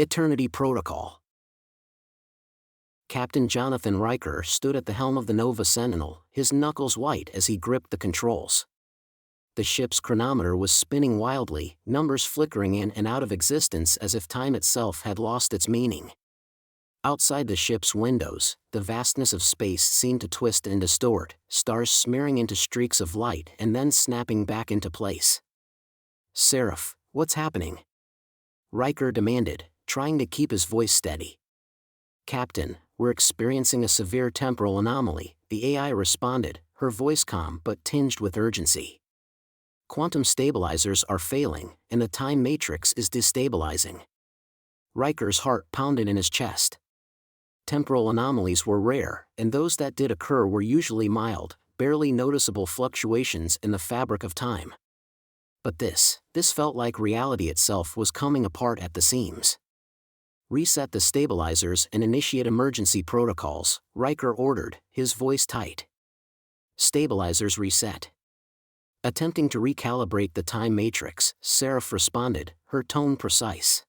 Eternity Protocol. Captain Jonathan Ryker stood at the helm of the Nova Sentinel, his knuckles white as he gripped the controls. The ship's chronometer was spinning wildly, numbers flickering in and out of existence as if time itself had lost its meaning. Outside the ship's windows, the vastness of space seemed to twist and distort, stars smearing into streaks of light and then snapping back into place. "Seraph, what's happening?" Ryker demanded, trying to keep his voice steady. "Captain, we're experiencing a severe temporal anomaly," the AI responded, her voice calm but tinged with urgency. "Quantum stabilizers are failing, and the time matrix is destabilizing." Riker's heart pounded in his chest. Temporal anomalies were rare, and those that did occur were usually mild, barely noticeable fluctuations in the fabric of time. But this felt like reality itself was coming apart at the seams. "Reset the stabilizers and initiate emergency protocols," Ryker ordered, his voice tight. "Stabilizers reset." Attempting to recalibrate the time matrix, Seraph responded, her tone precise.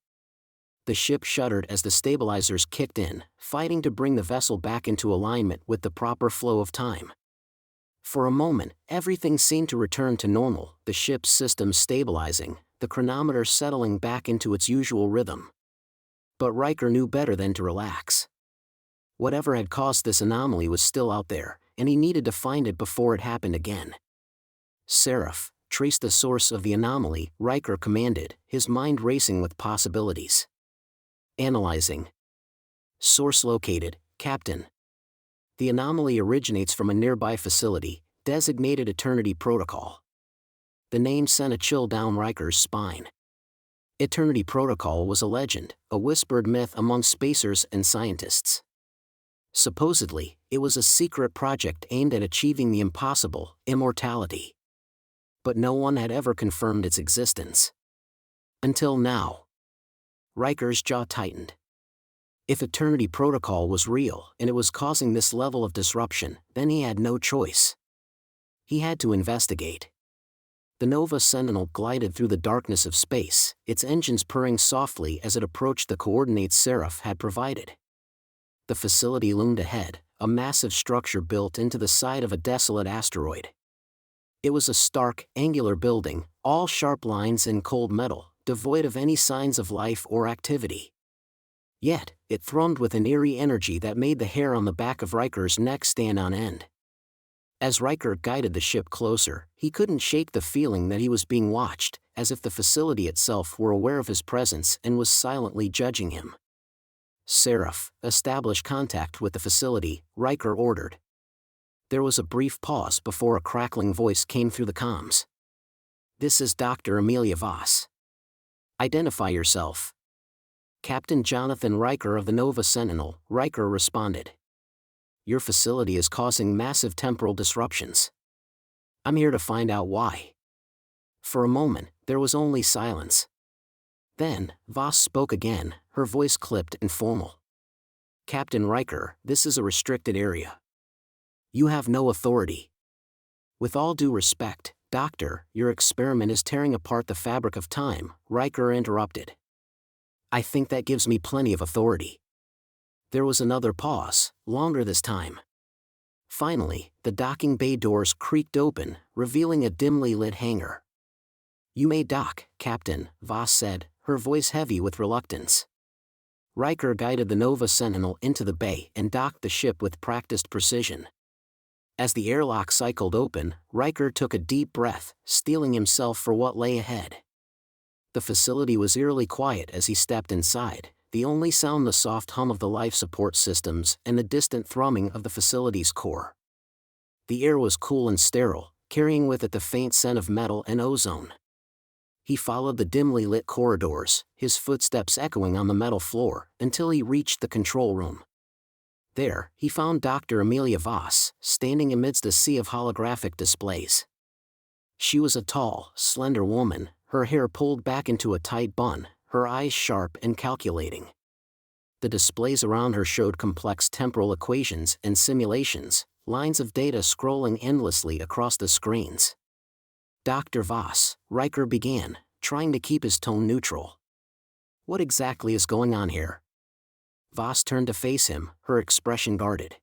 The ship shuddered as the stabilizers kicked in, fighting to bring the vessel back into alignment with the proper flow of time. For a moment, everything seemed to return to normal, the ship's systems stabilizing, the chronometer settling back into its usual rhythm. But Ryker knew better than to relax. Whatever had caused this anomaly was still out there, and he needed to find it before it happened again. "Seraph, trace the source of the anomaly," Ryker commanded, his mind racing with possibilities. "Analyzing." "Source located, Captain." "The anomaly originates from a nearby facility, designated Eternity Protocol." The name sent a chill down Riker's spine. Eternity Protocol was a legend, a whispered myth among spacers and scientists. Supposedly, it was a secret project aimed at achieving the impossible, immortality. But no one had ever confirmed its existence. Until now. Riker's jaw tightened. If Eternity Protocol was real and it was causing this level of disruption, then he had no choice. He had to investigate. The Nova Sentinel glided through the darkness of space, its engines purring softly as it approached the coordinates Seraph had provided. The facility loomed ahead, a massive structure built into the side of a desolate asteroid. It was a stark, angular building, all sharp lines and cold metal, devoid of any signs of life or activity. Yet, it thrummed with an eerie energy that made the hair on the back of Riker's neck stand on end. As Ryker guided the ship closer, he couldn't shake the feeling that he was being watched, as if the facility itself were aware of his presence and was silently judging him. "Seraph, establish contact with the facility," Ryker ordered. There was a brief pause before a crackling voice came through the comms. "This is Dr. Amelia Voss. Identify yourself." "Captain Jonathan Ryker of the Nova Sentinel," Ryker responded. "Your facility is causing massive temporal disruptions. I'm here to find out why." For a moment, there was only silence. Then, Voss spoke again, her voice clipped and formal. "Captain Ryker, this is a restricted area. You have no authority." "With all due respect, Doctor, your experiment is tearing apart the fabric of time," Ryker interrupted. "I think that gives me plenty of authority." There was another pause, longer this time. Finally, the docking bay doors creaked open, revealing a dimly lit hangar. "You may dock, Captain," Voss said, her voice heavy with reluctance. Ryker guided the Nova Sentinel into the bay and docked the ship with practiced precision. As the airlock cycled open, Ryker took a deep breath, steeling himself for what lay ahead. The facility was eerily quiet as he stepped inside, the only sound the soft hum of the life support systems and the distant thrumming of the facility's core. The air was cool and sterile, carrying with it the faint scent of metal and ozone. He followed the dimly lit corridors, his footsteps echoing on the metal floor, until he reached the control room. There, he found Dr. Amelia Voss, standing amidst a sea of holographic displays. She was a tall, slender woman, her hair pulled back into a tight bun, her eyes sharp and calculating. The displays around her showed complex temporal equations and simulations, lines of data scrolling endlessly across the screens. "Dr. Voss," Ryker began, trying to keep his tone neutral. What exactly is going on here? Voss turned to face him, her expression guarded.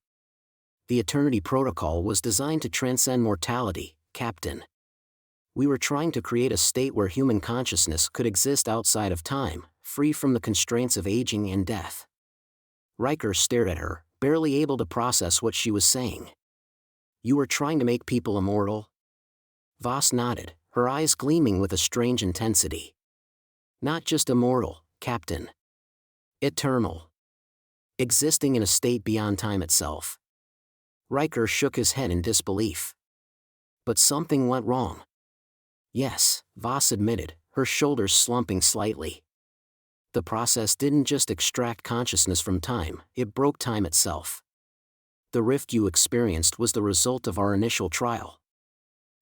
The Eternity Protocol was designed to transcend mortality, Captain. We were trying to create a state where human consciousness could exist outside of time, free from the constraints of aging and death. Ryker stared at her, barely able to process what she was saying. You were trying to make people immortal? Voss nodded, her eyes gleaming with a strange intensity. Not just immortal, Captain. Eternal. Existing in a state beyond time itself. Ryker shook his head in disbelief. But something went wrong. Yes, Voss admitted, her shoulders slumping slightly. The process didn't just extract consciousness from time, it broke time itself. The rift you experienced was the result of our initial trial.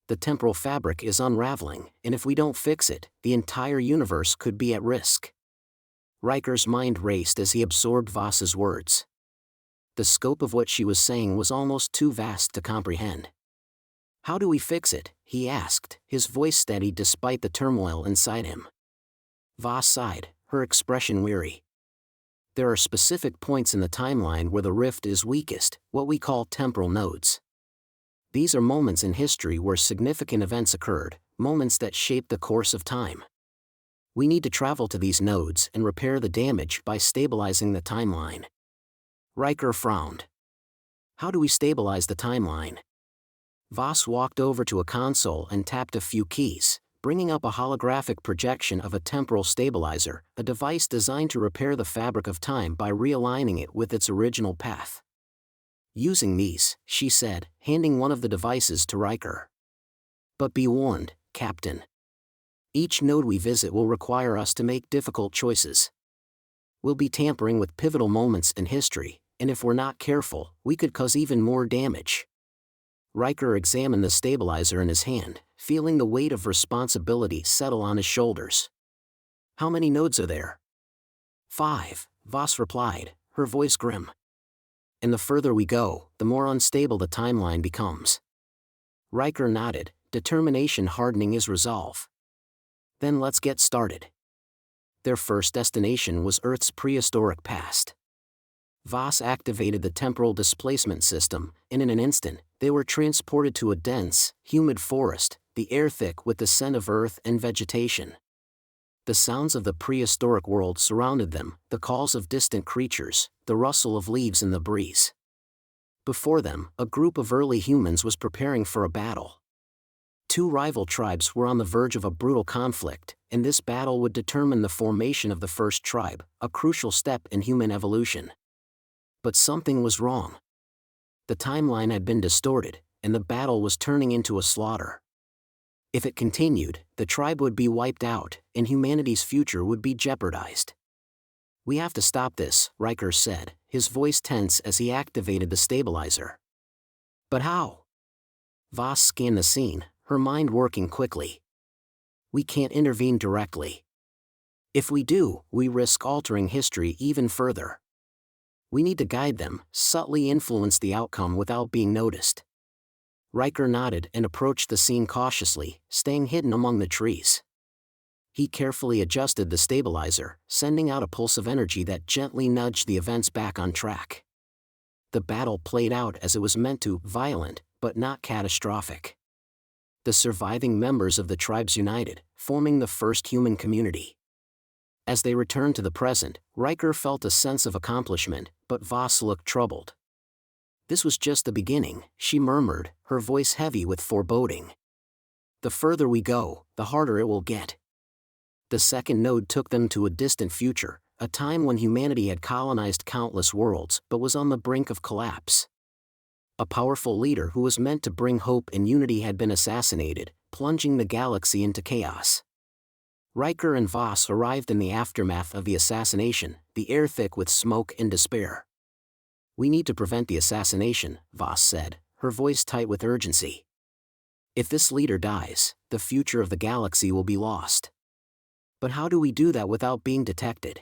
The temporal fabric is unraveling, and if we don't fix it, the entire universe could be at risk. Riker's mind raced as he absorbed Voss's words. The scope of what she was saying was almost too vast to comprehend. How do we fix it? He asked, his voice steady despite the turmoil inside him. Voss sighed, her expression weary. There are specific points in the timeline where the rift is weakest, what we call temporal nodes. These are moments in history where significant events occurred, moments that shaped the course of time. We need to travel to these nodes and repair the damage by stabilizing the timeline. Ryker frowned. How do we stabilize the timeline? Voss walked over to a console and tapped a few keys, bringing up a holographic projection of a temporal stabilizer, a device designed to repair the fabric of time by realigning it with its original path. Using these, she said, handing one of the devices to Ryker. But be warned, Captain. Each node we visit will require us to make difficult choices. We'll be tampering with pivotal moments in history, and if we're not careful, we could cause even more damage. Ryker examined the stabilizer in his hand, feeling the weight of responsibility settle on his shoulders. How many nodes are there? 5, Voss replied, her voice grim. And the further we go, the more unstable the timeline becomes. Ryker nodded, determination hardening his resolve. Then let's get started. Their first destination was Earth's prehistoric past. Voss activated the temporal displacement system, and in an instant, they were transported to a dense, humid forest, the air thick with the scent of earth and vegetation. The sounds of the prehistoric world surrounded them, the calls of distant creatures, the rustle of leaves in the breeze. Before them, a group of early humans was preparing for a battle. Two rival tribes were on the verge of a brutal conflict, and this battle would determine the formation of the first tribe, a crucial step in human evolution. But something was wrong. The timeline had been distorted, and the battle was turning into a slaughter. If it continued, the tribe would be wiped out, and humanity's future would be jeopardized. We have to stop this, Ryker said, his voice tense as he activated the stabilizer. But how? Voss scanned the scene, her mind working quickly. We can't intervene directly. If we do, we risk altering history even further. We need to guide them, subtly influence the outcome without being noticed. Ryker nodded and approached the scene cautiously, staying hidden among the trees. He carefully adjusted the stabilizer, sending out a pulse of energy that gently nudged the events back on track. The battle played out as it was meant to, violent, but not catastrophic. The surviving members of the tribes united, forming the first human community. As they returned to the present, Ryker felt a sense of accomplishment, but Voss looked troubled. This was just the beginning, she murmured, her voice heavy with foreboding. The further we go, the harder it will get. The second node took them to a distant future, a time when humanity had colonized countless worlds but was on the brink of collapse. A powerful leader who was meant to bring hope and unity had been assassinated, plunging the galaxy into chaos. Ryker and Voss arrived in the aftermath of the assassination, the air thick with smoke and despair. We need to prevent the assassination, Voss said, her voice tight with urgency. If this leader dies, the future of the galaxy will be lost. But how do we do that without being detected?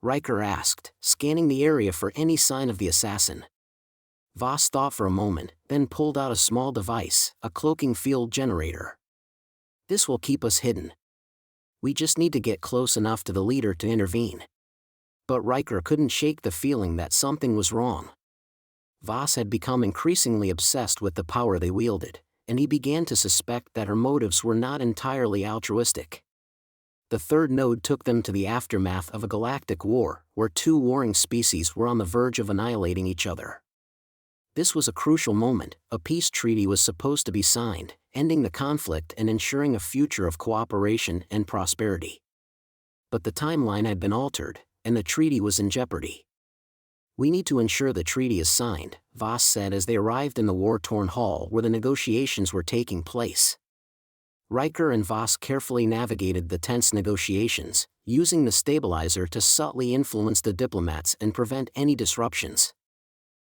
Ryker asked, scanning the area for any sign of the assassin. Voss thought for a moment, then pulled out a small device, a cloaking field generator. This will keep us hidden. We just need to get close enough to the leader to intervene. But Ryker couldn't shake the feeling that something was wrong. Voss had become increasingly obsessed with the power they wielded, and he began to suspect that her motives were not entirely altruistic. The third node took them to the aftermath of a galactic war, where two warring species were on the verge of annihilating each other. This was a crucial moment. A peace treaty was supposed to be signed, ending the conflict and ensuring a future of cooperation and prosperity. But the timeline had been altered, and the treaty was in jeopardy. "We need to ensure the treaty is signed," Voss said as they arrived in the war-torn hall where the negotiations were taking place. Ryker and Voss carefully navigated the tense negotiations, using the stabilizer to subtly influence the diplomats and prevent any disruptions.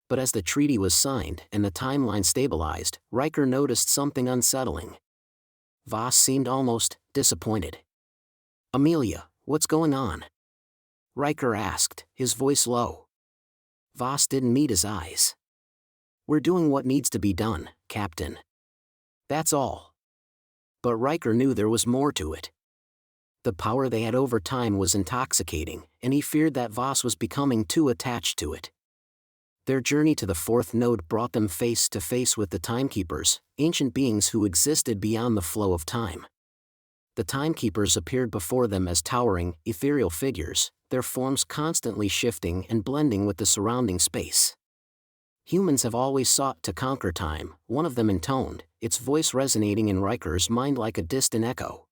But as the treaty was signed and the timeline stabilized, Ryker noticed something unsettling. Voss seemed almost disappointed. "Amelia, what's going on?" Ryker asked, his voice low. Voss didn't meet his eyes. "We're doing what needs to be done, Captain. That's all." But Ryker knew there was more to it. The power they had over time was intoxicating, and he feared that Voss was becoming too attached to it. Their journey to the fourth node brought them face to face with the Timekeepers, ancient beings who existed beyond the flow of time. The Timekeepers appeared before them as towering, ethereal figures, their forms constantly shifting and blending with the surrounding space. "Humans have always sought to conquer time," one of them intoned, its voice resonating in Ryker's mind like a distant echo.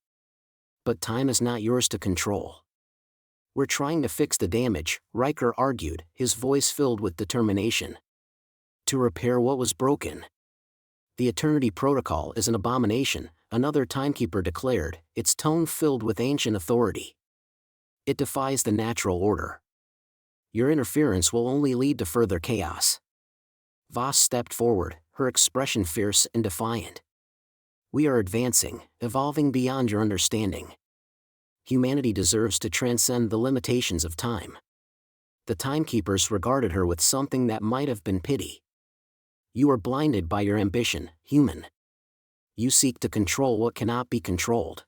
"But time is not yours to control." "We're trying to fix the damage," Ryker argued, his voice filled with determination. "To repair what was broken." "The Eternity Protocol is an abomination," another Timekeeper declared, its tone filled with ancient authority. "It defies the natural order. Your interference will only lead to further chaos." Voss stepped forward, her expression fierce and defiant. "We are advancing, evolving beyond your understanding. Humanity deserves to transcend the limitations of time." The Timekeepers regarded her with something that might have been pity. "You are blinded by your ambition, human. You seek to control what cannot be controlled.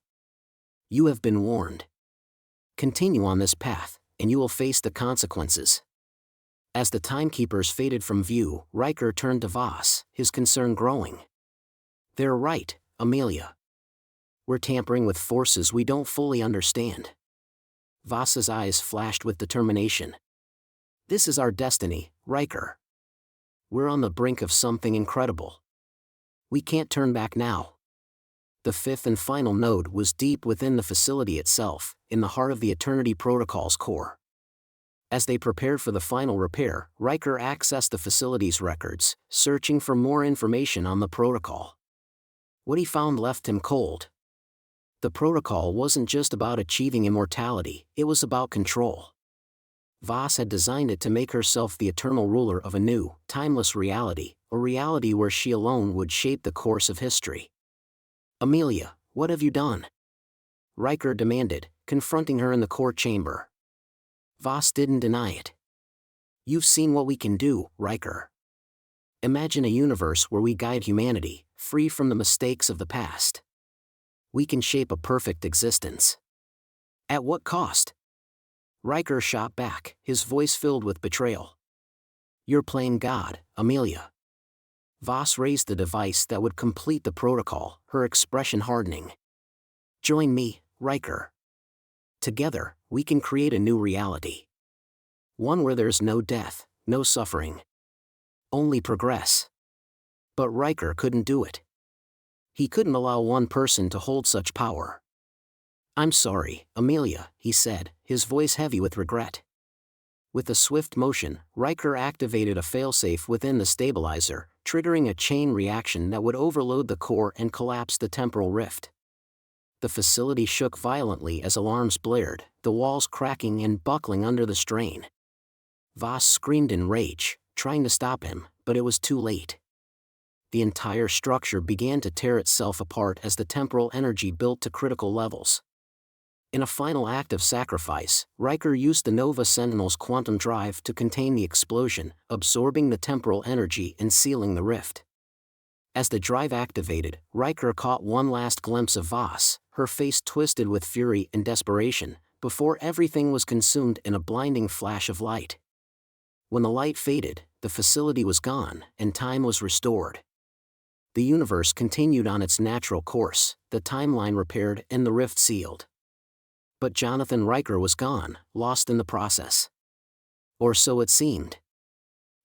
You have been warned. Continue on this path, and you will face the consequences." As the Timekeepers faded from view, Ryker turned to Voss, his concern growing. "They're right, Amelia. We're tampering with forces we don't fully understand." Voss's eyes flashed with determination. "This is our destiny, Ryker. We're on the brink of something incredible. We can't turn back now." The fifth and final node was deep within the facility itself, in the heart of the Eternity Protocol's core. As they prepared for the final repair, Ryker accessed the facility's records, searching for more information on the protocol. What he found left him cold. The protocol wasn't just about achieving immortality, it was about control. Voss had designed it to make herself the eternal ruler of a new, timeless reality, a reality where she alone would shape the course of history. "Amelia, what have you done?" Ryker demanded, confronting her in the core chamber. Voss didn't deny it. "You've seen what we can do, Ryker. Imagine a universe where we guide humanity, free from the mistakes of the past. We can shape a perfect existence." "At what cost?" Ryker shot back, his voice filled with betrayal. "You're playing God, Amelia." Voss raised the device that would complete the protocol, her expression hardening. "Join me, Ryker. Together, we can create a new reality. One where there's no death, no suffering. Only progress." But Ryker couldn't do it. He couldn't allow one person to hold such power. "I'm sorry, Amelia," he said, his voice heavy with regret. With a swift motion, Ryker activated a failsafe within the stabilizer, triggering a chain reaction that would overload the core and collapse the temporal rift. The facility shook violently as alarms blared, the walls cracking and buckling under the strain. Voss screamed in rage, trying to stop him, but it was too late. The entire structure began to tear itself apart as the temporal energy built to critical levels. In a final act of sacrifice, Ryker used the Nova Sentinel's quantum drive to contain the explosion, absorbing the temporal energy and sealing the rift. As the drive activated, Ryker caught one last glimpse of Voss, her face twisted with fury and desperation, before everything was consumed in a blinding flash of light. When the light faded, the facility was gone, and time was restored. The universe continued on its natural course, the timeline repaired and the rift sealed. But Jonathan Ryker was gone, lost in the process. Or so it seemed.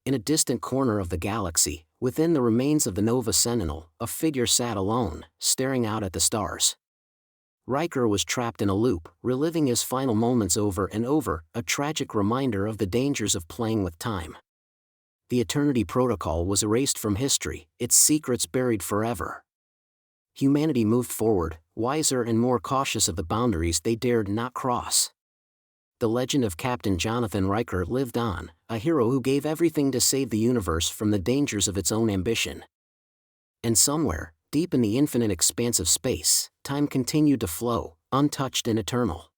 In a distant corner of the galaxy, within the remains of the Nova Sentinel, a figure sat alone, staring out at the stars. Ryker was trapped in a loop, reliving his final moments over and over, a tragic reminder of the dangers of playing with time. The Eternity Protocol was erased from history, its secrets buried forever. Humanity moved forward, wiser and more cautious of the boundaries they dared not cross. The legend of Captain Jonathan Ryker lived on, a hero who gave everything to save the universe from the dangers of its own ambition. And somewhere, deep in the infinite expanse of space, time continued to flow, untouched and eternal.